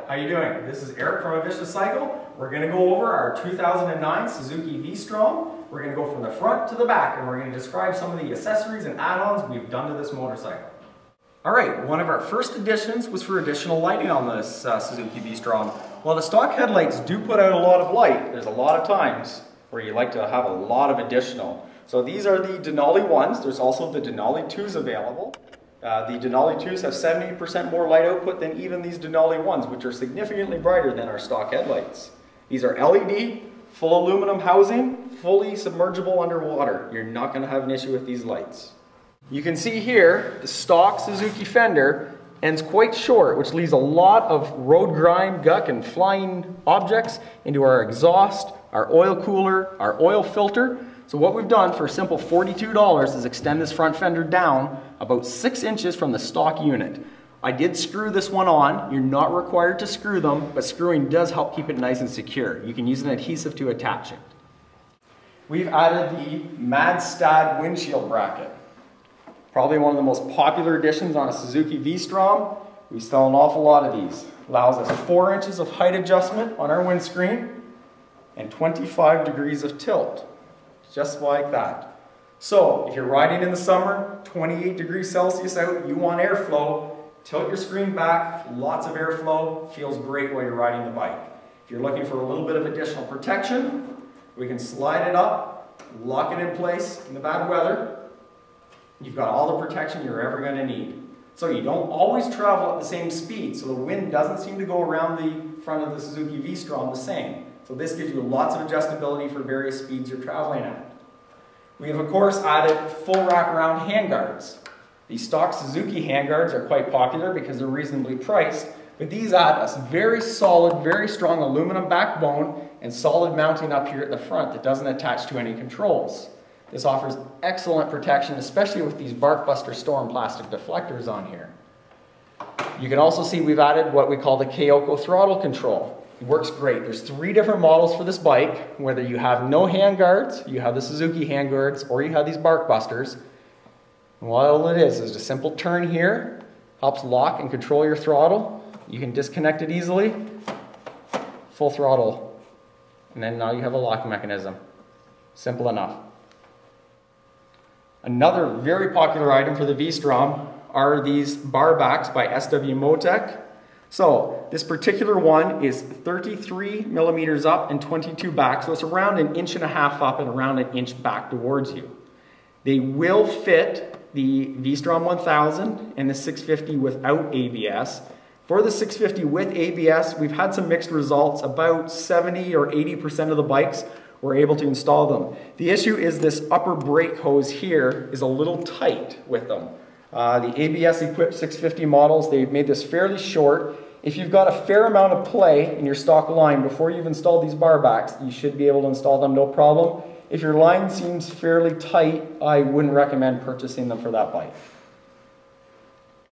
how you doing? This is Eric from A Vicious Cycle. We're going to go over our 2009 Suzuki V-Strom. We're going to go from the front to the back, and we're going to describe some of the accessories and add-ons we've done to this motorcycle. Alright, one of our first additions was for additional lighting on this Suzuki V-Strom. While the stock headlights do put out a lot of light, there's a lot of times where you like to have a lot of additional. So these are the Denali 1s. There's also the Denali 2s available. The Denali 2s have 70% more light output than even these Denali 1s, which are significantly brighter than our stock headlights. These are LED, full aluminum housing, fully submergible underwater. You're not going to have an issue with these lights. You can see here, the stock Suzuki fender ends quite short, which leaves a lot of road grime, guck, and flying objects into our exhaust, our oil cooler, our oil filter. So what we've done for a simple $42 is extend this front fender down about 6 inches from the stock unit. I did screw this one on. You're not required to screw them, but screwing does help keep it nice and secure. You can use an adhesive to attach it. We've added the Madstad windshield bracket. Probably one of the most popular additions on a Suzuki V-Strom. We sell an awful lot of these. Allows us 4 inches of height adjustment on our windscreen and 25 degrees of tilt. Just like that. So, if you're riding in the summer, 28 degrees Celsius out, you want airflow, tilt your screen back, lots of airflow, feels great while you're riding the bike. If you're looking for a little bit of additional protection, we can slide it up, lock it in place in the bad weather. You've got all the protection you're ever going to need. So you don't always travel at the same speed, so the wind doesn't seem to go around the front of the Suzuki V-Strom the same. So this gives you lots of adjustability for various speeds you're traveling at. We have of course added full wraparound handguards. These stock Suzuki handguards are quite popular because they're reasonably priced, but these add a very solid, very strong aluminum backbone and solid mounting up here at the front that doesn't attach to any controls. This offers excellent protection, especially with these Barkbuster Storm plastic deflectors on here. You can also see we've added what we call the Kyoko throttle control. It works great. There's 3 different models for this bike. Whether you have no handguards, you have the Suzuki handguards, or you have these Barkbusters. And what all it is a simple turn here, helps lock and control your throttle. You can disconnect it easily, full throttle, and then now you have a lock mechanism. Simple enough. Another very popular item for the V-Strom are these bar backs by SW Motec. So this particular one is 33 millimeters up and 22 back, so it's around 1.5 inches up and around 1 inch back towards you. They will fit the V-Strom 1000 and the 650 without ABS. For the 650 with ABS, we've had some mixed results. About 70 or 80% of the bikes were able to install them. The issue is this upper brake hose here is a little tight with them. The ABS-equipped 650 models, they've made this fairly short. If you've got a fair amount of play in your stock line before you've installed these bar backs, you should be able to install them no problem. If your line seems fairly tight, I wouldn't recommend purchasing them for that bike.